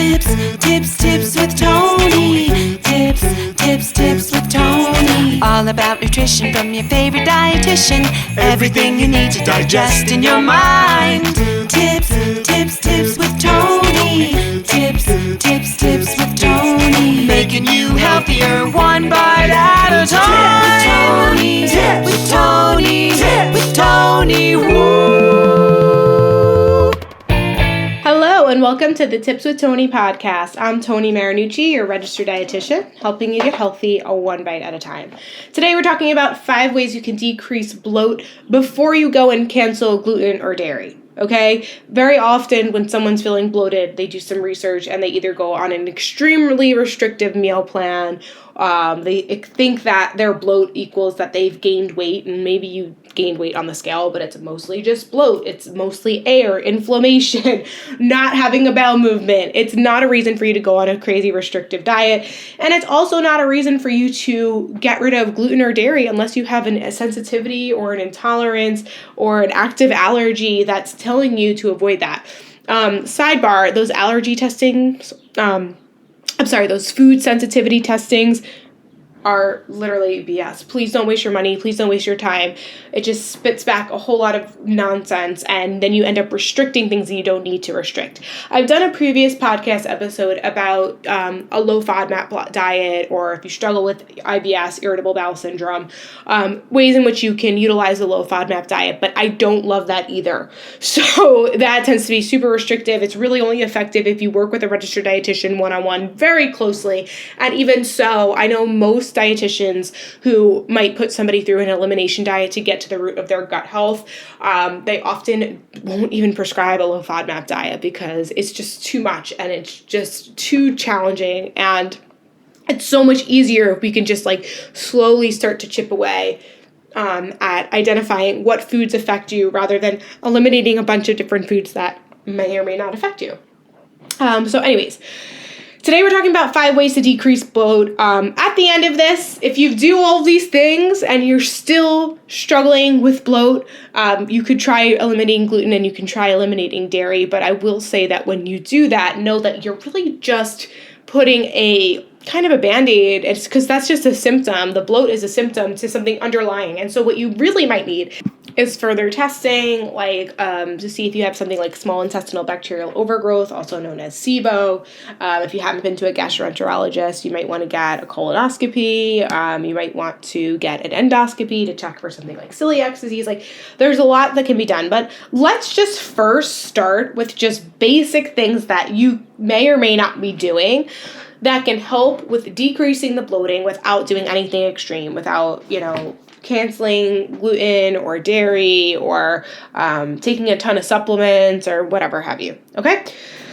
Tips with Tony. Tips with Tony. All about nutrition from your favorite dietitian. Everything you need to digest in your mind. Tips with Tony. Tips with Tony. Making you healthier one bite at a time. With Tony. Woo! Hello and welcome to the Tips with Tony podcast. I'm Tony Marinucci, your registered dietitian, helping you get healthy one bite at a time. Today we're talking about 5 ways you can decrease bloat before you go and cancel gluten or dairy. Okay? Very often when someone's feeling bloated, they do some research and they either go on an extremely restrictive meal plan. They think that their bloat equals that they've gained weight, and maybe you gained weight on the scale, but it's mostly just bloat. It's mostly air, inflammation, not having a bowel movement. It's not a reason for you to go on a crazy restrictive diet. And it's also not a reason for you to get rid of gluten or dairy unless you have a sensitivity or an intolerance or an active allergy that's telling you to avoid that. Sidebar, those allergy testings, those food sensitivity testings are literally BS. Please don't waste your money. Please don't waste your time. It just spits back a whole lot of nonsense, and then you end up restricting things that you don't need to restrict. I've done a previous podcast episode about a low FODMAP diet, or if you struggle with IBS, irritable bowel syndrome, ways in which you can utilize a low FODMAP diet, but I don't love that either. So that tends to be super restrictive. It's really only effective if you work with a registered dietitian one-on-one very closely, and even so, I know most dietitians who might put somebody through an elimination diet to get to the root of their gut health, they often won't even prescribe a low FODMAP diet because it's just too much and it's just too challenging, and it's so much easier if we can just slowly start to chip away at identifying what foods affect you rather than eliminating a bunch of different foods that may or may not affect you. Today we're talking about 5 ways to decrease bloat. At the end of this, if you do all these things and you're still struggling with bloat, you could try eliminating gluten and you can try eliminating dairy. But I will say that when you do that, know that you're really just putting a kind of a Band-Aid. It's because that's just a symptom. The bloat is a symptom to something underlying. And so what you really might need is further testing, to see if you have something like small intestinal bacterial overgrowth, also known as SIBO. If you haven't been to a gastroenterologist, you might want to get a colonoscopy. You might want to get an endoscopy to check for something like celiac disease. There's a lot that can be done, but let's just first start with just basic things that you may or may not be doing that can help with decreasing the bloating without doing anything extreme, without, canceling gluten or dairy or taking a ton of supplements or whatever have you, okay?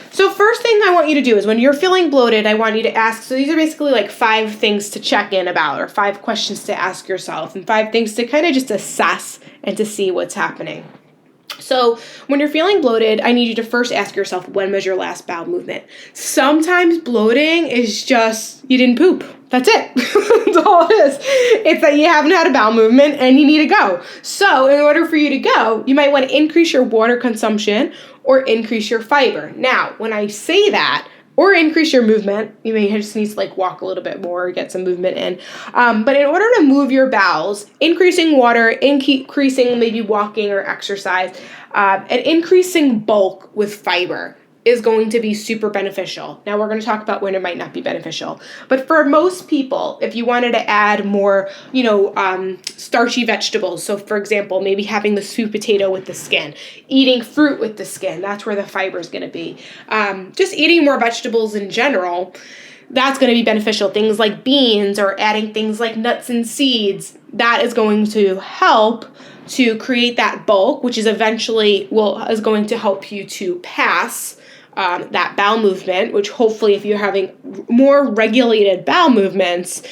So first thing I want you to do is when you're feeling bloated, I want you to ask, so these are basically 5 things to check in about, or 5 questions to ask yourself, and 5 things to kind of just assess and to see what's happening. So when you're feeling bloated, I need you to first ask yourself, when was your last bowel movement? Sometimes bloating is just, you didn't poop. That's it. That's all it is. It's that you haven't had a bowel movement and you need to go. So in order for you to go, you might want to increase your water consumption or increase your fiber. Now, when I say that, or increase your movement, you may just need to walk a little bit more, get some movement in. But in order to move your bowels, increasing water, increasing maybe walking or exercise, and increasing bulk with fiber is going to be super beneficial. Now we're going to talk about when it might not be beneficial. But for most people, if you wanted to add more, starchy vegetables, so for example, maybe having the sweet potato with the skin, eating fruit with the skin, that's where the fiber is going to be. Just eating more vegetables in general, that's going to be beneficial. Things like beans or adding things like nuts and seeds, that is going to help to create that bulk, which is eventually is going to help you to pass that bowel movement, which hopefully if you're having more regulated bowel movements,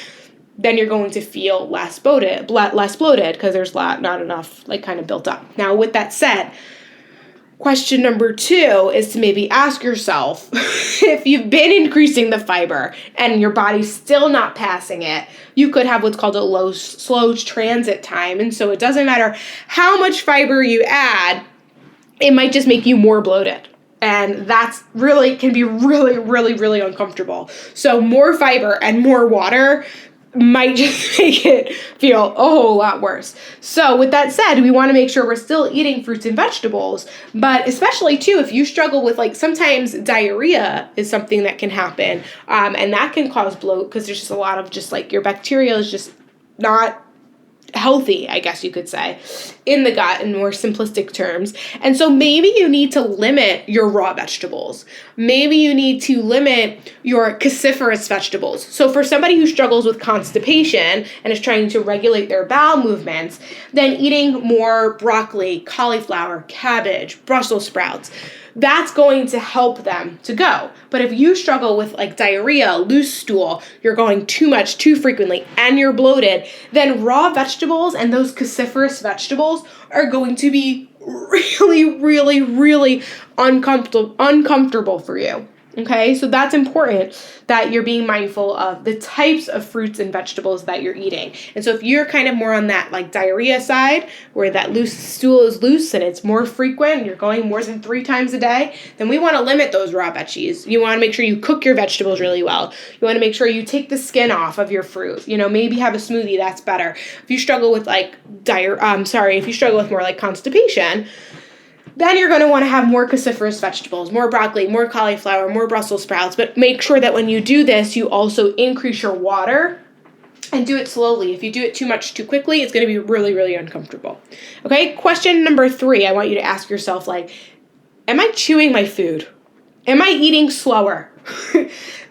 then you're going to feel less bloated because there's not enough kind of built up. Now with that said, question number 2 is to maybe ask yourself, if you've been increasing the fiber and your body's still not passing it, you could have what's called a slow transit time. And so it doesn't matter how much fiber you add, it might just make you more bloated. And that's really, can be really, really, really uncomfortable. So more fiber and more water might just make it feel a whole lot worse. So with that said, we want to make sure we're still eating fruits and vegetables, but especially too, if you struggle with like sometimes diarrhea is something that can happen, and that can cause bloat because there's just a lot of just like your bacteria is just not healthy, I guess you could say, in the gut in more simplistic terms. And so maybe you need to limit your raw vegetables. Maybe you need to limit your cruciferous vegetables. So for somebody who struggles with constipation and is trying to regulate their bowel movements, then eating more broccoli, cauliflower, cabbage, Brussels sprouts, that's going to help them to go. But if you struggle with like diarrhea, loose stool, you're going too much, too frequently, and you're bloated, then raw vegetables and those cruciferous vegetables are going to be really, really, really uncomfortable for you. Okay, so that's important that you're being mindful of the types of fruits and vegetables that you're eating. And so if you're kind of more on that like diarrhea side, where that loose stool is loose and it's more frequent, you're going more than 3 times a day, then we want to limit those raw veggies. You want to make sure you cook your vegetables really well. You want to make sure you take the skin off of your fruit. You know, maybe have a smoothie, that's better. If you struggle with like if you struggle with more like constipation, then you're going to want to have more cruciferous vegetables, more broccoli, more cauliflower, more Brussels sprouts. But make sure that when you do this, you also increase your water and do it slowly. If you do it too much too quickly, it's going to be really, really uncomfortable. Okay, question number 3, I want you to ask yourself, like, am I chewing my food? Am I eating slower?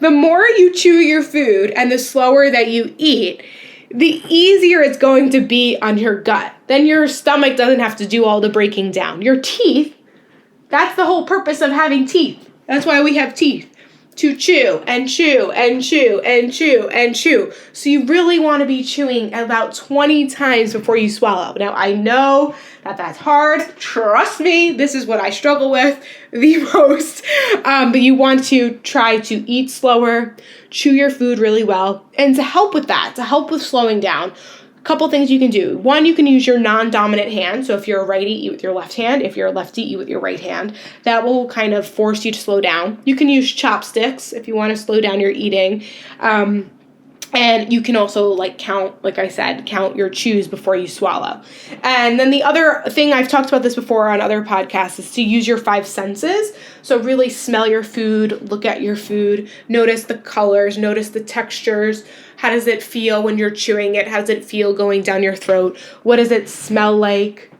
The more you chew your food and the slower that you eat, the easier it's going to be on your gut. Then your stomach doesn't have to do all the breaking down. Your teeth, that's the whole purpose of having teeth. That's why we have teeth. To chew and chew and chew and chew and chew. So you really want to be chewing about 20 times before you swallow. Now, I know that that's hard. Trust me, this is what I struggle with the most. But you want to try to eat slower, chew your food really well. And to help with that, to help with slowing down, couple things you can do. One, you can use your non-dominant hand. So if you're a righty, eat with your left hand. If you're a lefty, eat with your right hand. That will kind of force you to slow down. You can use chopsticks if you want to slow down your eating. And you can also count, like I said, count your chews before you swallow. And then the other thing, I've talked about this before on other podcasts, is to use your 5 senses. So really smell your food, look at your food, notice the colors, notice the textures. How does it feel when you're chewing it? How does it feel going down your throat? What does it smell like?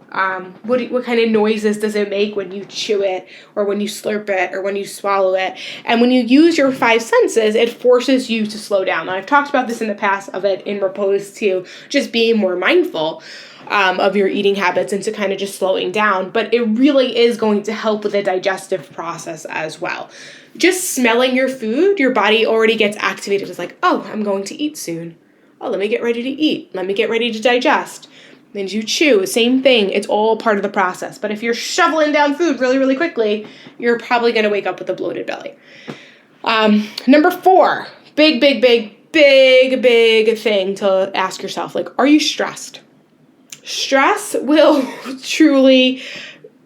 What kind of noises does it make when you chew it or when you slurp it or when you swallow it? And when you use your 5 senses, it forces you to slow down. Now, I've talked about this in the past of it in repose to just being more mindful of your eating habits and to kind of just slowing down. But it really is going to help with the digestive process as well. Just smelling your food, your body already gets activated. It's like, oh, I'm going to eat soon. Oh, let me get ready to eat. Let me get ready to digest. Then you chew, same thing. It's all part of the process. But if you're shoveling down food really, really quickly, you're probably going to wake up with a bloated belly. Number 4, big thing to ask yourself, like, are you stressed? Stress will truly,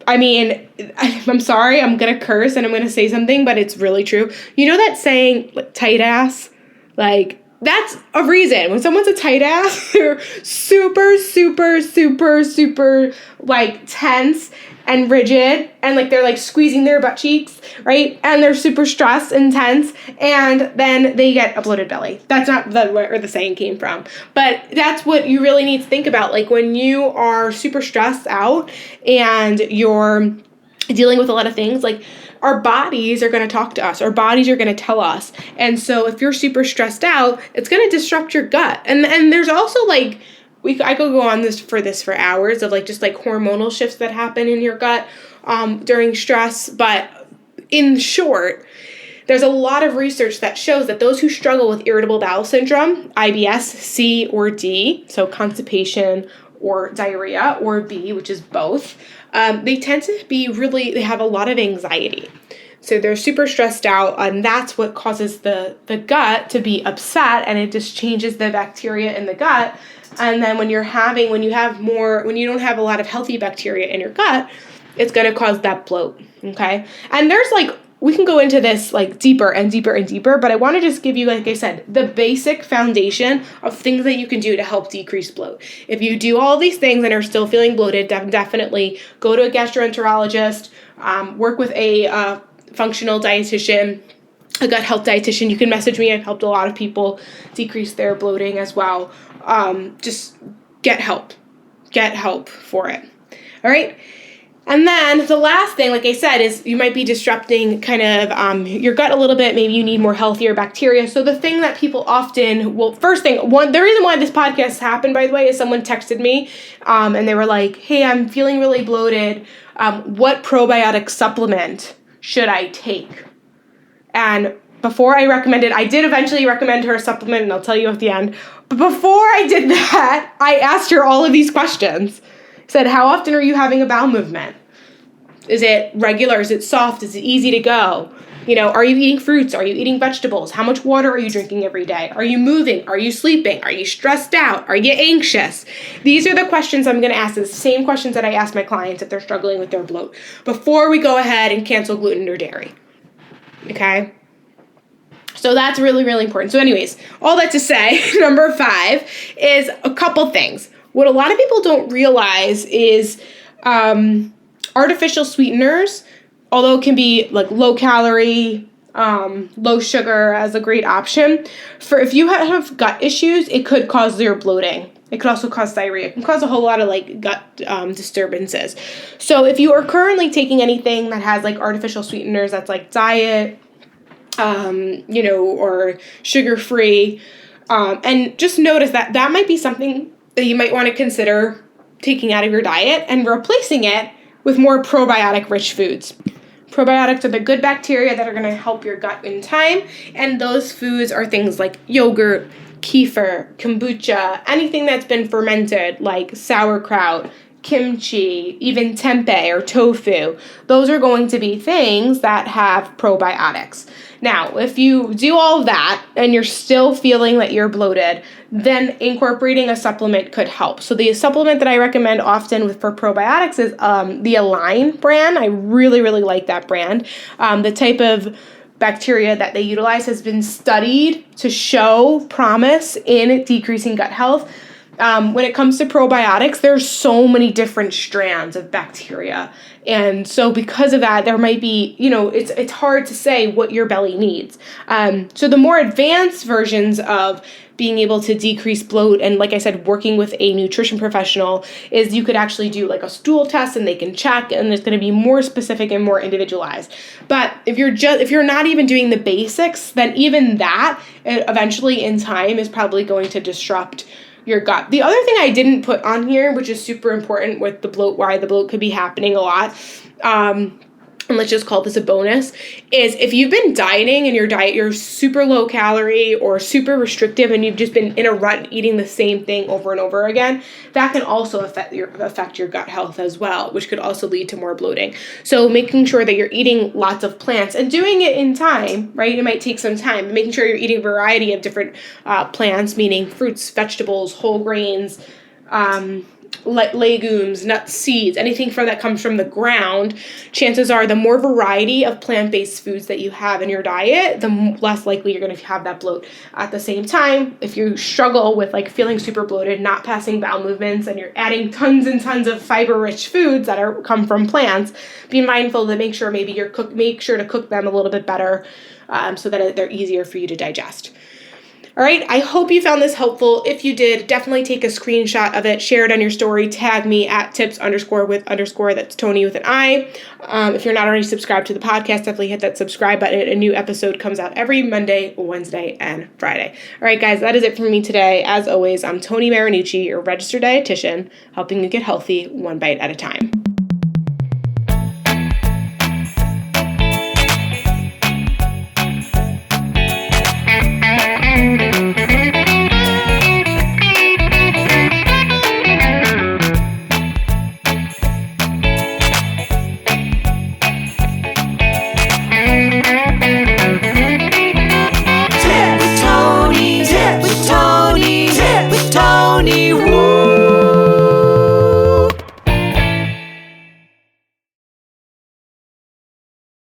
I'm sorry, I'm going to curse and I'm going to say something, but it's really true. You know that saying, tight ass? That's a reason. When someone's a tight ass, they're super, tense and rigid, and they're squeezing their butt cheeks, right? And they're super stressed and tense, and then they get a bloated belly. That's not where the saying came from, but that's what you really need to think about. When you are super stressed out and you're dealing with a lot of things, our bodies are going to talk to us. Our bodies are going to tell us. And so if you're super stressed out, it's going to disrupt your gut. And there's also I could go on this for hours of just hormonal shifts that happen in your gut during stress. But in short, there's a lot of research that shows that those who struggle with irritable bowel syndrome, IBS, C or D, so constipation or diarrhea, or B, which is both, they tend to they have a lot of anxiety. So they're super stressed out, and that's what causes the gut to be upset, and it just changes the bacteria in the gut. And then when you don't have a lot of healthy bacteria in your gut, it's going to cause that bloat, okay? And there's like, we can go into this like deeper and deeper and deeper, but I want to just give you, like I said, the basic foundation of things that you can do to help decrease bloat. If you do all these things and are still feeling bloated, definitely go to a gastroenterologist, work with a functional dietitian, a gut health dietitian. You can message me. I've helped a lot of people decrease their bloating as well. Just get help. Get help for it. All right? And then the last thing, like I said, is you might be disrupting kind of your gut a little bit. Maybe you need more healthier bacteria. So the thing that people often will, the reason why this podcast happened, by the way, is someone texted me and they were like, hey, I'm feeling really bloated. What probiotic supplement should I take? And before I recommended, I did eventually recommend her a supplement, and I'll tell you at the end. But before I did that, I asked her all of these questions. Said, how often are you having a bowel movement? Is it regular? Is it soft? Is it easy to go? You know, are you eating fruits? Are you eating vegetables? How much water are you drinking every day? Are you moving? Are you sleeping? Are you stressed out? Are you anxious? These are the questions I'm going to ask. The same questions that I ask my clients if they're struggling with their bloat before we go ahead and cancel gluten or dairy. Okay? So that's really, really important. So anyways, all that to say, number 5 is a couple things. What a lot of people don't realize is artificial sweeteners, although it can be like low calorie, low sugar as a great option, for if you have gut issues, it could cause your bloating. It could also cause diarrhea. It can cause a whole lot of like gut disturbances. So if you are currently taking anything that has like artificial sweeteners that's like diet, or sugar-free, and just notice that that might be something that you might want to consider taking out of your diet and replacing it with more probiotic-rich foods. Probiotics are the good bacteria that are going to help your gut in time, and those foods are things like yogurt, kefir, kombucha, anything that's been fermented, like sauerkraut, kimchi, even tempeh or tofu. Those are going to be things that have probiotics. Now, if you do all of that and you're still feeling that you're bloated, then incorporating a supplement could help. So the supplement that I recommend often for probiotics is the Align brand. I really, really like that brand. The type of bacteria that they utilize has been studied to show promise in decreasing gut health. When it comes to probiotics, there's so many different strands of bacteria. And so because of that, there might be, it's hard to say what your belly needs. So the more advanced versions of being able to decrease bloat and, like I said, working with a nutrition professional is you could actually do like a stool test and they can check, and it's going to be more specific and more individualized. But if you're not even doing the basics, then even that eventually in time is probably going to disrupt your gut. The other thing I didn't put on here, which is super important with the bloat, why the bloat could be happening a lot, and let's just call this a bonus, is if you've been dieting and your diet, you're super low calorie or super restrictive and you've just been in a rut eating the same thing over and over again, that can also affect your gut health as well, which could also lead to more bloating. So making sure that you're eating lots of plants and doing it in time, right? It might take some time. Making sure you're eating a variety of different plants, meaning fruits, vegetables, whole grains, legumes, nuts, seeds, anything that comes from the ground. Chances are the more variety of plant-based foods that you have in your diet, the less likely you're going to have that bloat. At the same time, if you struggle with like feeling super bloated, not passing bowel movements, and you're adding tons and tons of fiber-rich foods that come from plants, be mindful to make sure make sure to cook them a little bit better so that they're easier for you to digest. All right, I hope you found this helpful. If you did, definitely take a screenshot of it, share it on your story, tag me at tips_with_, that's Tony with an I. If you're not already subscribed to the podcast, definitely hit that subscribe button. A new episode comes out every Monday, Wednesday, and Friday. All right, guys, that is it for me today. As always, I'm Tony Marinucci, your registered dietitian, helping you get healthy one bite at a time.